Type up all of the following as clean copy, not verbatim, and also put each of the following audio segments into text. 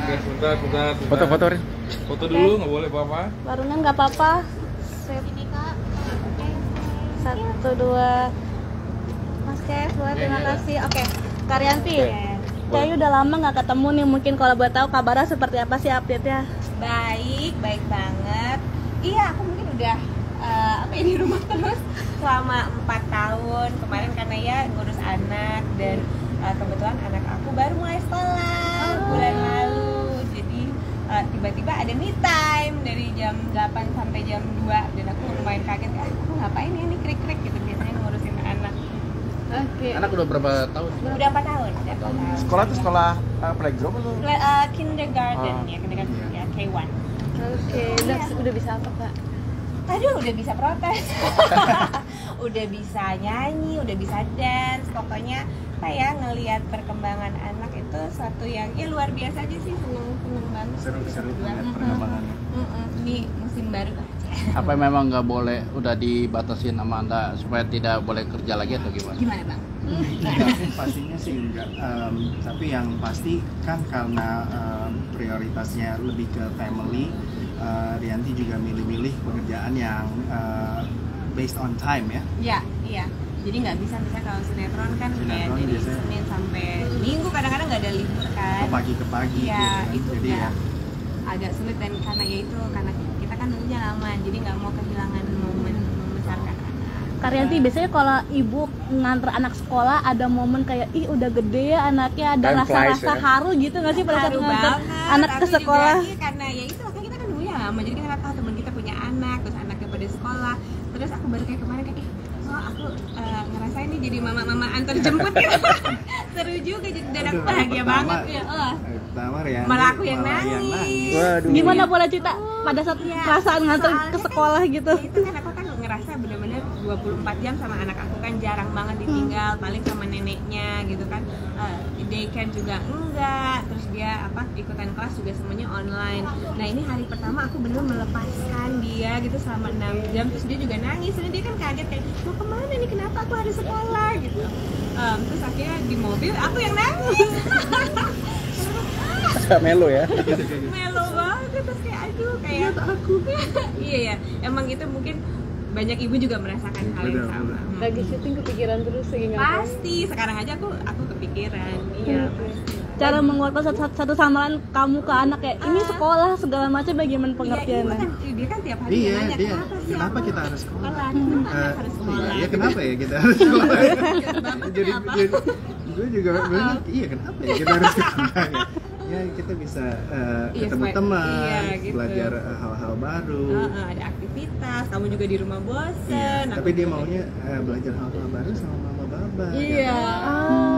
Oke, sebentar. Foto. Foto dulu, nggak boleh apa-apa. Barunya nggak apa-apa. Sip. Ini Kak. 1, 2. Mas Kev, terima kasih. Oke, Karyanti. Kayaknya udah lama nggak ketemu nih. Mungkin kalau buat tahu kabarnya seperti apa sih update-nya? Baik banget. Iya, aku mungkin udah di rumah terus selama 4 tahun. Kemarin karena ya ngurus anak dan kebetulan anak aku baru mulai sekolah bulan lalu. Jadi tiba-tiba ada me time dari jam 8 sampai jam 2 dan aku lumayan kaget, aku ngapain ya nih krik-krik gitu biasanya ngurusin anak. Oke. Anak udah berapa tahun? Udah 4 tahun. Sekolah tuh sekolah playgroup atau? Kindergarten kindergarten ya, K1. Oke, udah bisa apa, Kak? Aduh, udah bisa protes. Udah bisa nyanyi, udah bisa dance. Pokoknya kayak ngelihat perkembangan anak itu suatu yang ya luar biasa aja sih, seneng banget. Seru banget perkembangannya. Ini musim baru aja. Apa memang nggak boleh, udah dibatasin sama Anda supaya tidak boleh kerja lagi atau gimana? Gimana Bang? Pastinya sih enggak, tapi yang pasti kan karena prioritasnya lebih ke family, Rianti juga milih-milih pekerjaan yang based on time ya. Iya. Jadi nggak bisa misalnya kalau sinetron kan kayak dari biasanya Senin sampai Minggu kadang-kadang nggak ada libur kan. Pagi ke pagi. Iya, gitu kan. itu Jadi udah agak sulit dan karena kita kan dulunya lama, jadi nggak mau kehilangan momen membesarkan anak. Karyanti, biasanya kalau ibu nganter anak sekolah ada momen kayak ih udah gede ya anaknya, ada Time rasa-rasa flies, ya? haru gitu nggak sih pada saat Haru nganter banget, anak ke tapi sekolah? juga, iya, karena ya itu kan kita kan dulunya lama, jadi kita tahu teman kita punya anak, terus anaknya pada sekolah, terus aku baru kayak kemarin kayak aku ngerasain nih jadi mama antar jemput gitu. Seru juga, jadi dan aku bahagia banget ya. Pertama Rianti Malah aku yang nangis. Waduh. Gimana boleh cerita pada saat Iya, perasaan nganter soalnya ke sekolah gitu? Ya itu kan aku kan ngerasa bener-bener 24 jam sama anak aku kan jarang banget ditinggal, paling sama neneknya gitu kan. Daycare juga enggak, terus dia ikutan kelas juga semuanya online. Nah ini hari pertama aku bener melepaskan dia gitu selama 6 jam, terus dia juga nangis, dan dia kan kaget kayak mau kemana nih, kenapa aku harus sekolah gitu. Terus akhirnya di mobil aku yang nangis. Melo ya. Melo banget, terus kayak aduh kayak aku. Iya ya, emang itu mungkin banyak ibu juga merasakan hal yang sama. Lagi syuting kepikiran terus lagi ngapain? Pasti, sekarang aja aku kepikiran. Iya. Cara menguatkan satu sama lain kamu ke anak kayak ini sekolah segala macam, bagaimana pengertiannya? Iya, dia kan tiap hari Iya, nanya dia. sih Kenapa aku kita harus sekolah? Kenapa anak harus sekolah? Iya, kenapa ya kita harus sekolah? jadi apa? gue juga bilang, iya kenapa ya kita harus sekolah ya? Ya kita bisa ketemu teman, gitu. belajar hal-hal baru. Ada aktivitas, kamu juga di rumah bosen. Iya, tapi dia maunya belajar hal-hal baru sama mama baba. Iya.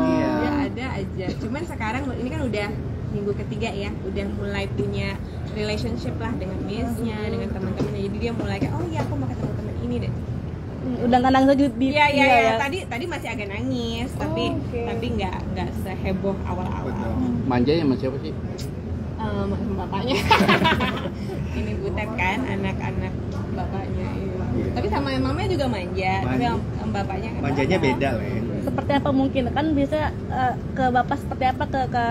Iya. Ya ada aja. Cuman sekarang ini kan udah minggu ketiga ya, udah mulai punya relationship lah dengan miss-nya, dengan teman-temannya. Jadi dia mulai kayak, oh iya aku mau ketemu teman ini deh. Udah nggak nangis lagi di Iya. Tadi masih agak nangis, tapi nggak seheboh awal-awal. Manja ya sama siapa sih? Sama bapaknya. Ini Butet kan, anak-anak bapaknya. Iya. Tapi sama mamanya juga manja. Tapi sama bapaknya kan Manjanya beda lah ya. Seperti apa mungkin kan bisa ke bapak seperti apa, ke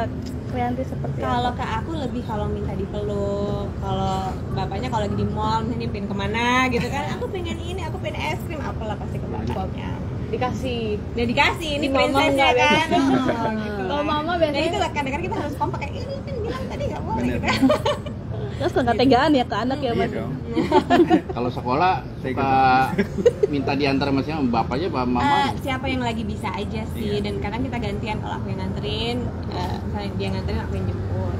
Rianti seperti kalau apa? ke aku lebih kalau minta dipeluk, kalau bapaknya kalau lagi di mall misalnya dia pengen kemana gitu kan, aku pengen ini, aku pengen es krim, apalah pasti ke bapaknya. Dikasih. Udah dikasih, ini Mama princess ya nggak kan. biasa. Gitu Kalau lah. mama Nah biasanya itu lah, kadang-kadang kita harus kompak kayak ini kan bilang tadi nggak boleh Bener. gitu. terus nggak tegaan ya ke anak ya Iya mas? dong. Kalau sekolah suka minta diantar sama siapa? Bapaknya apa mama? Siapa yang lagi bisa aja sih, dan kadang kita gantian, kalau aku yang nganterin, misalnya dia nganterin aku yang jemput.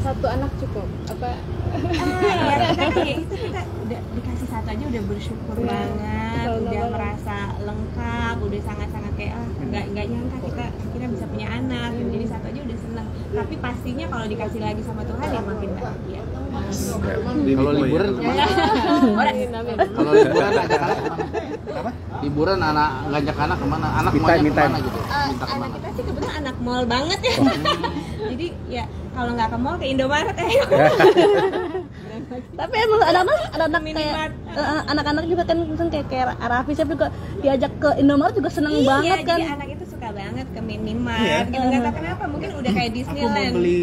Satu anak cukup apa? Ya kita kayak itu, kita udah dikasih satu aja udah bersyukur banget, udah merasa lengkap, udah sangat-sangat kayak nggak nyangka kita bisa punya anak, jadi satu aja udah seneng. Tapi pastinya kalau dikasih lagi sama Tuhan ya makin bahagia. Kalau liburan kemana? Kalau liburan ajak anak kemana? Apa? Liburan anak ngajak anak kemana? Anak Me maunya time, me time. kemana gitu? Minta Anak kemana? kita sih kebetulan anak mall banget ya. Jadi ya kalau nggak ke mall ke Indomaret Tapi emang anak-anak Minimart. kayak anak-anak juga kan kayak Raffi siapa juga diajak ke Indomaret juga seneng banget kan? Jadi anak itu suka banget banget ke minimart gitu, nggak tahu kenapa, mungkin udah kayak Aku mau Disneyland. beli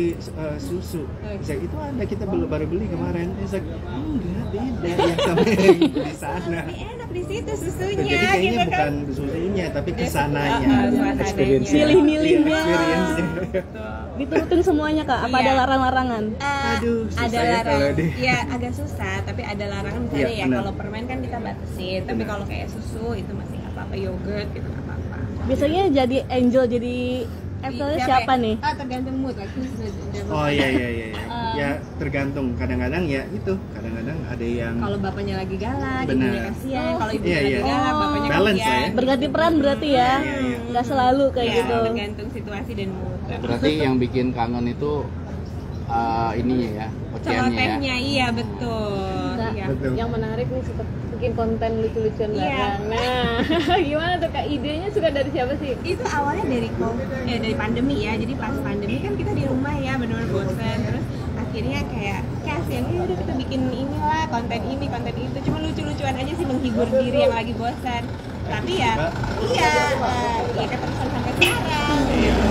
susu. Saya itu ada, kita baru beli kemarin. Saya enggak, beda yang sama yang di sana. Lebih enak di situ susunya Jadi kayaknya gitu kan. bukan susunya tapi Dia kesananya. suasananya. Milih-milihnya. Experience-nya. Diturutin semuanya Kak, apa Iya. ada larang-larangan? Aduh, susah ada ya kalau larangan, di- ya agak susah, tapi ada larangan misalnya Iya, ya benar. kalau permen kan kita batasin, tapi Benar. kalau kayak susu itu masih nggak apa-apa, yogurt gitu nggak apa-apa. Biasanya jadi angel, jadi Apple siapa nih? Tergantung mood lah. Oh iya. Ya tergantung, kadang-kadang ya itu, kadang-kadang ada yang Kalau bapaknya lagi galak, Benar. ibunya kasihan. Kalau ibunya Iya, lagi iya. galak, bapaknya Balance kasihan. lah ya. Berganti peran berarti ya? Iya. Nggak selalu kayak Ya, gitu. tergantung situasi dan mood. Berarti yang bikin kangen itu ininya ya, oceannya ya. Celotehnya, iya betul. Kak, Iya. Betul. yang menarik nih suka bikin konten lucu-lucuan Iya. bareng. Nah, gimana tuh Kak, idenya suka dari siapa sih? Itu awalnya dari pandemi ya, jadi pas pandemi kan kita di rumah ya benar-benar bosan, terus akhirnya kayak kasihan, ya udah kita bikin inilah konten ini konten itu, cuma lucu-lucuan aja sih, menghibur diri yang lagi bosan, tapi ya iya ya keterusan sampai sekarang gitu,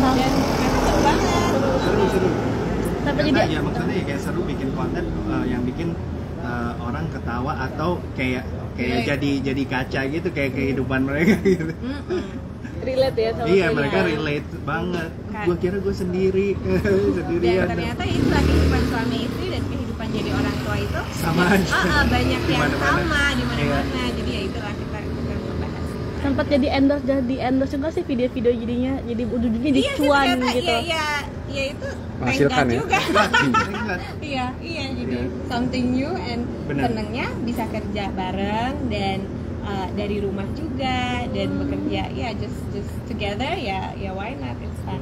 dan ternyata seru banget. seru. Tapi Karena jadi ya maksudnya ya kayak seru bikin konten yang bikin orang ketawa atau kayak jadi kaca gitu, kayak kehidupan mereka gitu. Relate ya sama Iya, kehidupan. mereka relate banget. Kan. Gua kira gue sendiri sendirian. Dan ternyata itulah kehidupan suami istri dan kehidupan jadi orang tua itu Sama aja. banyak yang Dimana-mana. sama di mana-mana, Iya. jadi ya itulah kita membahas. sempat jadi endorse juga sih video-video jadinya, jadi ujung-ujungnya jadi Iya sih, cuan ternyata gitu. ya itu Menghasilkan tenggat ya? juga. Ingat. Iya jadi Iya. something new and Benar. senangnya bisa kerja bareng dan dari rumah juga dan bekerja ya just together ya why not, it's fun.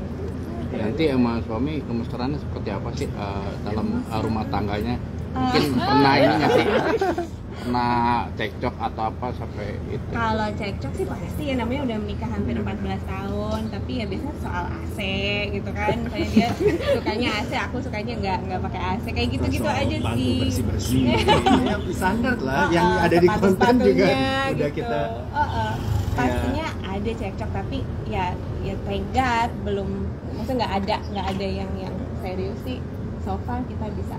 Nanti sama suami kemesraannya seperti apa sih dalam rumah tangganya? Mungkin pernah ini nggak sih? Pernah cekcok atau apa sampai itu? Kalau cekcok sih pasti ya, namanya udah menikah hampir 14 tahun, tapi ya biasanya soal AC gitu kan, misalnya dia sukanya AC, aku sukanya nggak pakai AC, kayak gitu-gitu aja sih. bersih. Ya, standar lah yang ada di konten juga Sepatu-sepatunya udah gitu. kita. Pastinya ada cekcok, tapi ya thank God belum, maksudnya nggak ada yang serius sih. So far kita bisa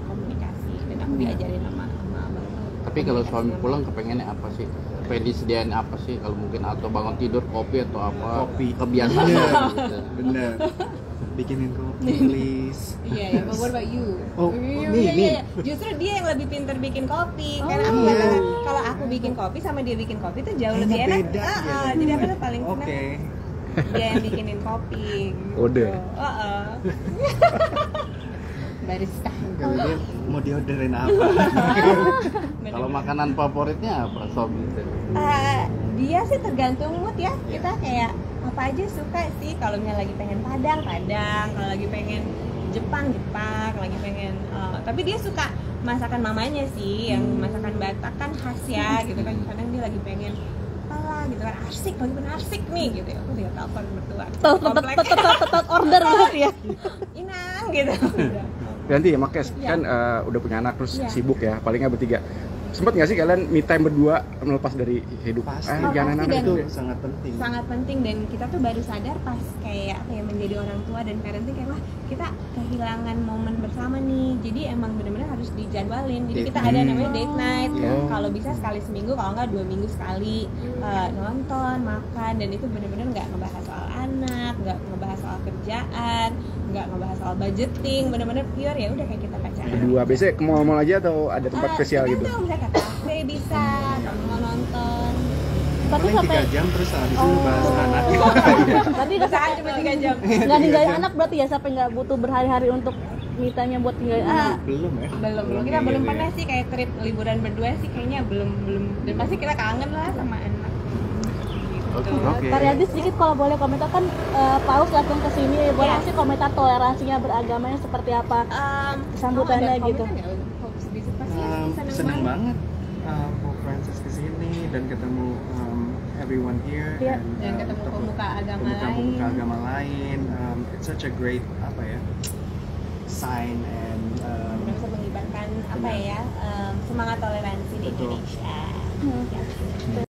komunikasi dan aku diajarin sama abang. Tapi kalau suami pulang kepengennya apa sih? Pengen disediain apa sih? Kalau mungkin atau bangun tidur kopi atau apa? Kopi. Kebiasaan Bener. gitu. Bener. Bikinin kopi, please. Iya, but what about you? Oh, Iya. Justru dia yang lebih pintar bikin kopi. Karena aku iya. bakal, kalau aku bikin kopi sama dia bikin kopi tuh jauh lebih Kayaknya enak. beda gitu. Jadi aku tuh paling senang Oke. dia yang bikinin kopi. Gitu. Kode. Barista. Kalau dia mau dioderin apa? Kalau makanan favoritnya apa suami itu? Dia sih tergantung mood ya. Kita kayak apa aja suka sih. Kalau misalnya lagi pengen Padang, kalau lagi pengen Jepang, lagi pengen tapi dia suka masakan mamanya sih, yang masakan Batak kan khas ya gitu kan. Kadang dia lagi pengen apalah gitu kan, lagi pengen arsik nih gitu ya. Aku dia telepon mertua. Tetap order berarti ya. Inang gitu. Nanti ya Makes Iya. kan udah punya anak terus Iya. sibuk ya, palingnya bertiga. Sempat nggak sih kalian me time berdua melepas dari hidup? Pasti. Jangan pasti, anak dan itu. Sangat penting. Sangat penting, dan kita tuh baru sadar pas kayak apa ya, menjadi orang tua dan parenting, kayak wah kita kehilangan momen bersama nih. Jadi emang benar-benar harus dijadwalin. Jadi kita ada namanya date night. Iya. Kalau bisa sekali seminggu, kalau nggak 2 minggu sekali, nonton, makan, dan itu benar-benar nggak ngebahas soal anak, nggak ngebahas soal kerjaan, nggak ngebahas soal budgeting, benar-benar pure ya udah kayak kita pacaran. Berdua biasanya ke mall-mall aja atau ada tempat spesial gitu? Tergantung, misalnya ke kafe bisa, kalau mau nonton. Tapi Paling sampai 3 jam terus habis itu bahas anak. tapi Bertahan cuma 3 jam. nggak ninggalin anak berarti ya, sampai nggak butuh berhari-hari untuk mitanya buat tinggalin anak. Belum ya? Belum kita kayak belum gitu pernah ya. sih kayak trip liburan berdua sih, kayaknya belum dan pasti kita kangen lah sama anak. Oke. Karyadi sedikit kalau boleh komentar kan Paus langsung ke sini, boleh Iya. sih komentar toleransinya beragamanya seperti apa? Sambutannya gitu. Senang banget Pope Francis kesini dan ketemu everyone here Iya. Dan ketemu pemuka agama pemuka lain. agama lain. It's such a great apa ya sign and Udah bisa mengibarkan apa ya, semangat toleransi di Betul. Indonesia. Ya.